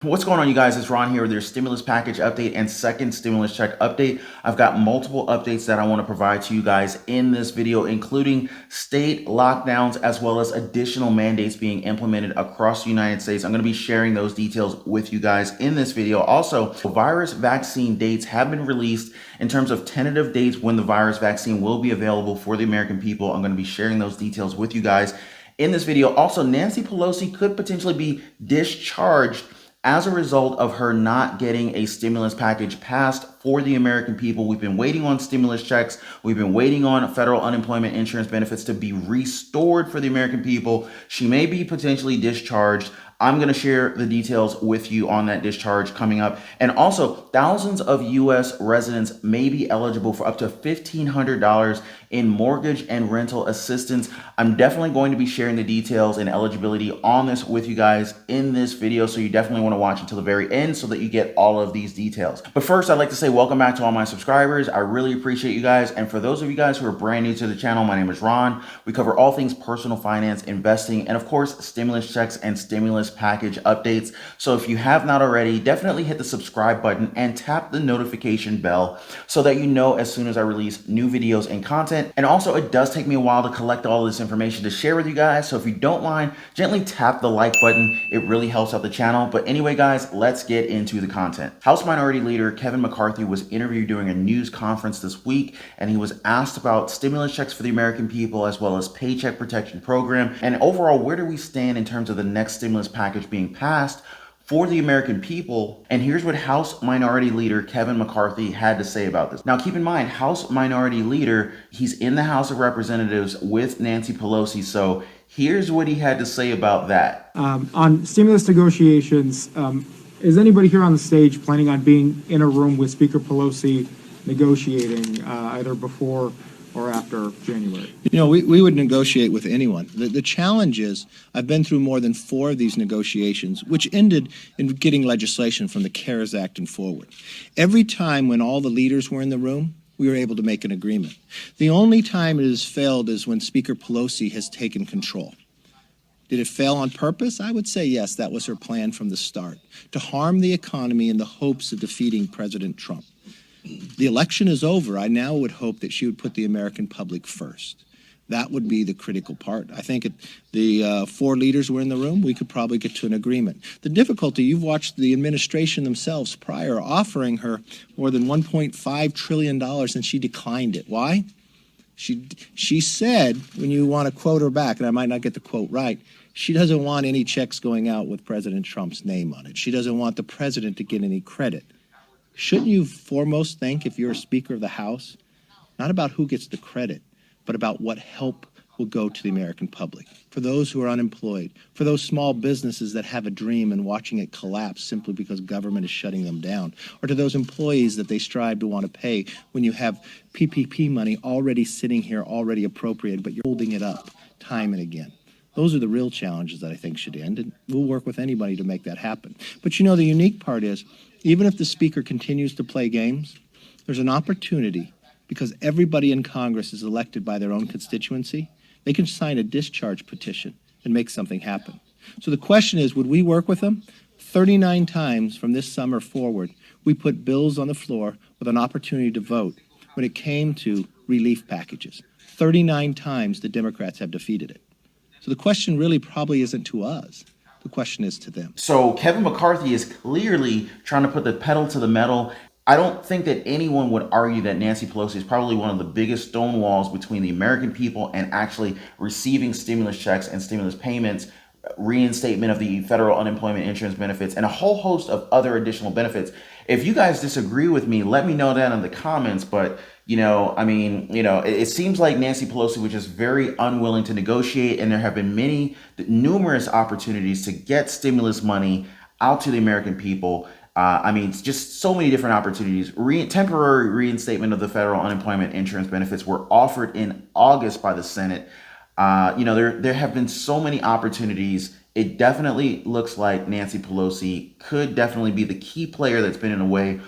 What's going on, you guys? It's Ron here with your stimulus package update and second stimulus check update. I've got multiple updates that I want to provide to you guys in this video, including state lockdowns as well as additional mandates being implemented across the United States. I'm going to be sharing those details with you guys in this video. Also, virus vaccine dates have been released in terms of tentative dates when the virus vaccine will be available for the American people. I'm going to be sharing those details with you guys in this video. Also, Nancy Pelosi could potentially be discharged as a result of her not getting a stimulus package passed for the American people. We've been waiting on stimulus checks. We've been waiting on federal unemployment insurance benefits to be restored for the American people. She may be potentially discharged. I'm going to share the details with you on that discharge coming up. And also, thousands of U.S. residents may be eligible for up to $1,500 in mortgage and rental assistance. I'm definitely going to be sharing the details and eligibility on this with you guys in this video, so you definitely want to watch until the very end so that you get all of these details. But first, I'd like to say welcome back to all my subscribers. I really appreciate you guys. And for those of you guys who are brand new to the channel, my name is Ron. We cover all things personal finance, investing, and of course, stimulus checks and stimulus package updates. So if you have not already, definitely hit the subscribe button and tap the notification bell so that you know as soon as I release new videos and content. And also, it does take me a while to collect all this information to share with you guys. So if you don't mind, gently tap the like button. It really helps out the channel. But anyway, guys, let's get into the content. House Minority Leader Kevin McCarthy was interviewed during a news conference this week, and he was asked about stimulus checks for the American people as well as Paycheck Protection Program. And overall, where do we stand in terms of the next stimulus package being passed for the American people? And here's what House Minority Leader Kevin McCarthy had to say about this. Now, keep in mind, House Minority Leader, he's in the House of Representatives with Nancy Pelosi. So here's what he had to say about that. On stimulus negotiations, is anybody here on the stage planning on being in a room with Speaker Pelosi negotiating either before or after January? You know, we would negotiate with anyone. The challenge is, I've been through more than 4 of these negotiations, which ended in getting legislation from the CARES Act and forward. Every time when all the leaders were in the room, we were able to make an agreement. The only time it has failed is when Speaker Pelosi has taken control. Did it fail on purpose? I would say yes, that was her plan from the start, to harm the economy in the hopes of defeating President Trump. The election is over. I now would hope that she would put the American public first. That would be the critical part. I think the 4 leaders were in the room, we could probably get to an agreement. The difficulty, you've watched the administration themselves prior offering her more than $1.5 trillion, and she declined it. Why? She said, when you want to quote her back, and I might not get the quote right, she doesn't want any checks going out with President Trump's name on it. She doesn't want the president to get any credit. Shouldn't you foremost think, if you're a Speaker of the House, not about who gets the credit, but about what help will go to the American public, for those who are unemployed, for those small businesses that have a dream and watching it collapse simply because government is shutting them down, or to those employees that they strive to want to pay when you have PPP money already sitting here, already appropriated, but you're holding it up time and again. Those are the real challenges that I think should end, and we'll work with anybody to make that happen. But you know, the unique part is, even if the Speaker continues to play games, there's an opportunity, because everybody in Congress is elected by their own constituency. They can sign a discharge petition and make something happen. So the question is, would we work with them? 39 times from this summer forward, we put bills on the floor with an opportunity to vote when it came to relief packages. 39 times the Democrats have defeated it. So the question really probably isn't to us. The question is to them. So Kevin McCarthy is clearly trying to put the pedal to the metal. I don't think that anyone would argue that Nancy Pelosi is probably one of the biggest stonewalls between the American people and actually receiving stimulus checks and stimulus payments, reinstatement of the federal unemployment insurance benefits, and a whole host of other additional benefits. If you guys disagree with me, let me know down in the comments. But, it seems like Nancy Pelosi was just very unwilling to negotiate, and there have been numerous opportunities to get stimulus money out to the American people. Just so many different opportunities. Temporary reinstatement of the federal unemployment insurance benefits were offered in August by the Senate. There have been so many opportunities. It definitely looks like Nancy Pelosi could definitely be the key player that's been in the way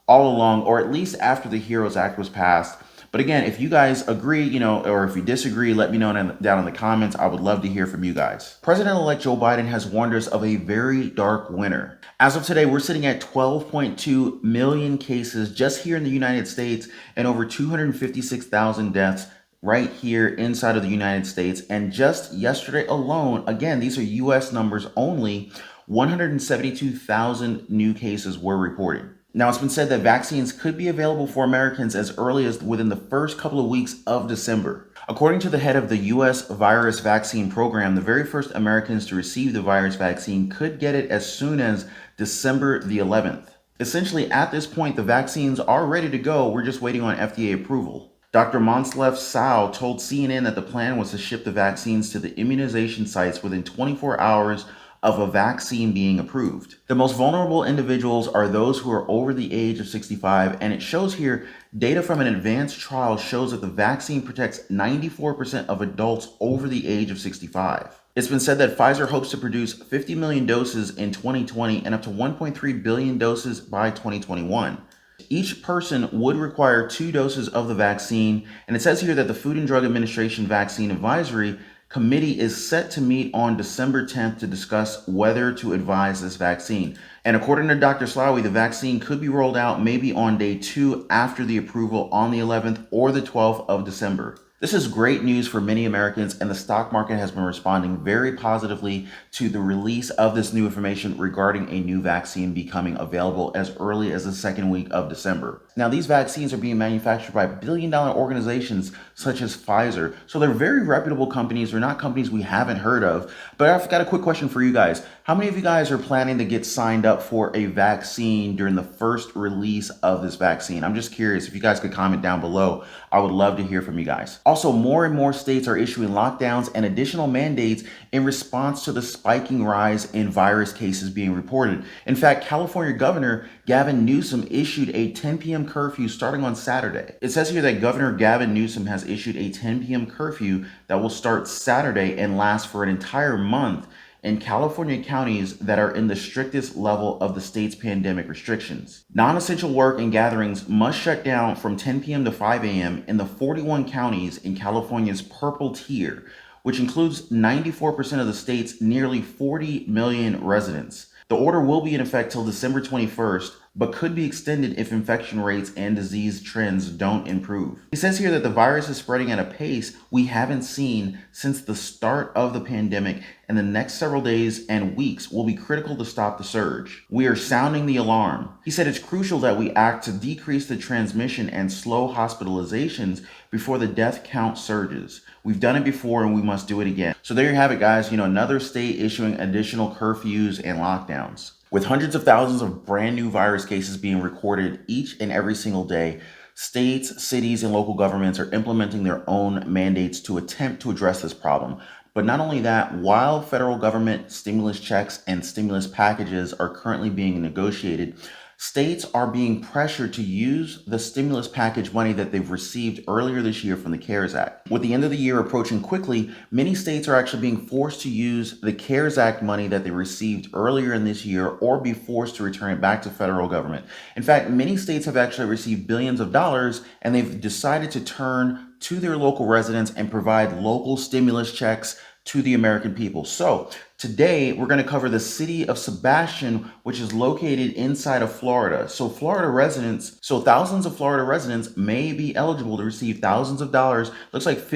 all along, or at least after the HEROES Act was passed. But But again, if you guys agree, or if you disagree, let me know down in the comments. I would love to hear from you guys. President-elect Joe Biden has warned us of a very dark winter. As of today, we're sitting at 12.2 million cases just here in the United States and over 256,000 deaths right here inside of the United States. And just yesterday alone, again, these are US numbers only, 172,000 new cases were reported. Now, it's been said that vaccines could be available for Americans as early as within the first couple of weeks of December. According to the head of the U.S. virus vaccine program, the very first Americans to receive the virus vaccine could get it as soon as December the 11th. Essentially, at this point, the vaccines are ready to go. We're just waiting on FDA approval. Dr. Monclef Sao told CNN that the plan was to ship the vaccines to the immunization sites within 24 hours of a vaccine being approved. The most vulnerable individuals are those who are over the age of 65, and it shows here data from an advanced trial shows that the vaccine protects 94% of adults over the age of 65. It's been said that Pfizer hopes to produce 50 million doses in 2020 and up to 1.3 billion doses by 2021. Each person would require 2 doses of the vaccine, and it says here that the Food and Drug Administration Vaccine Advisory Committee is set to meet on December 10th to discuss whether to advise this vaccine. And according to Dr. Slawi, the vaccine could be rolled out maybe on day 2 after the approval on the 11th or the 12th of December. This is great news for many Americans, and the stock market has been responding very positively to the release of this new information regarding a new vaccine becoming available as early as the second week of December. Now, these vaccines are being manufactured by billion-dollar organizations such as Pfizer, so they're very reputable companies. They're not companies we haven't heard of. But I've got a quick question for you guys. How many of you guys are planning to get signed up for a vaccine during the first release of this vaccine? I'm just curious. If you guys could comment down below, I would love to hear from you guys. Also, more and more states are issuing lockdowns and additional mandates in response to the spiking rise in virus cases being reported. In fact, California Governor Gavin Newsom issued a 10 p.m. curfew starting on Saturday. It says here that Governor Gavin Newsom has issued a 10 p.m. curfew that will start Saturday and last for an entire month in California counties that are in the strictest level of the state's pandemic restrictions. Non-essential work and gatherings must shut down from 10 p.m. to 5 a.m. in the 41 counties in California's purple tier, which includes 94% of the state's nearly 40 million residents. The order will be in effect till December 21st, but could be extended if infection rates and disease trends don't improve. It says here that the virus is spreading at a pace we haven't seen since the start of the pandemic, and the next several days and weeks will be critical to stop the surge. We are sounding the alarm. He said it's crucial that we act to decrease the transmission and slow hospitalizations before the death count surges. We've done it before and we must do it again. So there you have it, guys. Another state issuing additional curfews and lockdowns. With hundreds of thousands of brand new virus cases being recorded each and every single day, states, cities, and local governments are implementing their own mandates to attempt to address this problem. But not only that, while federal government stimulus checks and stimulus packages are currently being negotiated, states are being pressured to use the stimulus package money that they've received earlier this year from the CARES Act. With the end of the year approaching quickly, many states are actually being forced to use the CARES Act money that they received earlier in this year or be forced to return it back to federal government. In fact, many states have actually received billions of dollars, and they've decided to turn to their local residents and provide local stimulus checks to the American people. So today we're going to cover the city of Sebastian, which is located inside of Florida. So thousands of Florida residents may be eligible to receive thousands of dollars, looks like up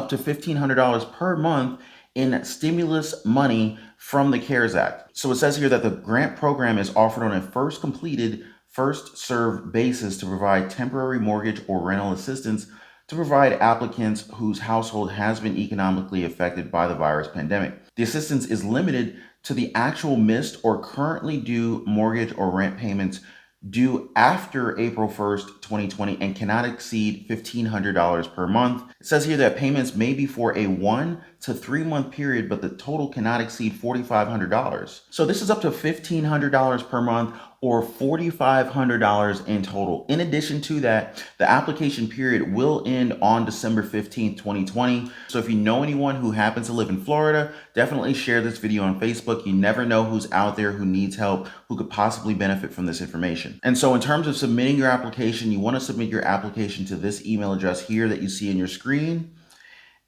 to $1,500 per month in stimulus money from the CARES Act. So it says here that the grant program is offered on a first completed, first served basis to provide temporary mortgage or rental assistance to provide applicants whose household has been economically affected by the virus pandemic. The assistance is limited to the actual missed or currently due mortgage or rent payments due after April 1st, 2020 and cannot exceed $1,500 per month. It says here that payments may be for a 1 to 3-month period, but the total cannot exceed $4,500. So this is up to $1,500 per month or $4,500 in total. In addition to that, the application period will end on December 15th, 2020. So if you know anyone who happens to live in Florida, definitely share this video on Facebook. You never know who's out there who needs help, who could possibly benefit from this information. And so in terms of submitting your application, you want to submit your application to this email address here that you see on your screen.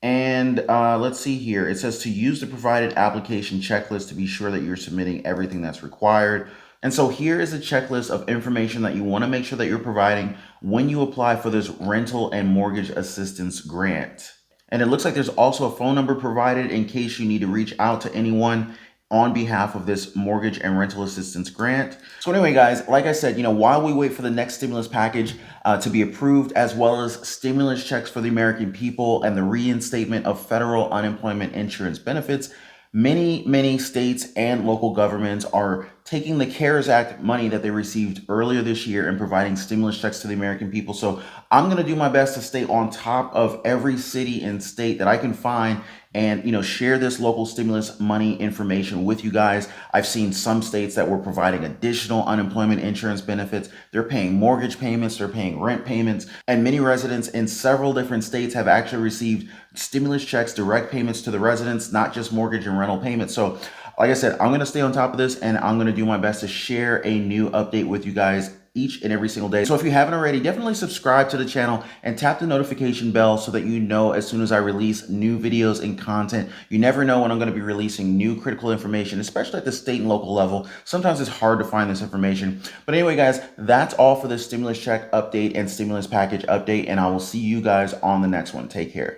And let's see here. It says to use the provided application checklist to be sure that you're submitting everything that's required. And so here is a checklist of information that you want to make sure that you're providing when you apply for this rental and mortgage assistance grant. And it looks like there's also a phone number provided in case you need to reach out to anyone on behalf of this mortgage and rental assistance grant. So anyway, guys, like I said, while we wait for the next stimulus package to be approved, as well as stimulus checks for the American people and the reinstatement of federal unemployment insurance benefits, many states and local governments are taking the CARES Act money that they received earlier this year and providing stimulus checks to the American people. So I'm going to do my best to stay on top of every city and state that I can find and share this local stimulus money information with you guys. I've seen some states that were providing additional unemployment insurance benefits. They're paying mortgage payments, they're paying rent payments, and many residents in several different states have actually received stimulus checks, direct payments to the residents, not just mortgage and rental payments. So like I said, I'm going to stay on top of this, and I'm going to do my best to share a new update with you guys each and every single day. So if you haven't already, definitely subscribe to the channel and tap the notification bell so that you know as soon as I release new videos and content. You never know when I'm going to be releasing new critical information, especially at the state and local level. Sometimes it's hard to find this information. But anyway, guys, that's all for this stimulus check update and stimulus package update, and I will see you guys on the next one. Take care.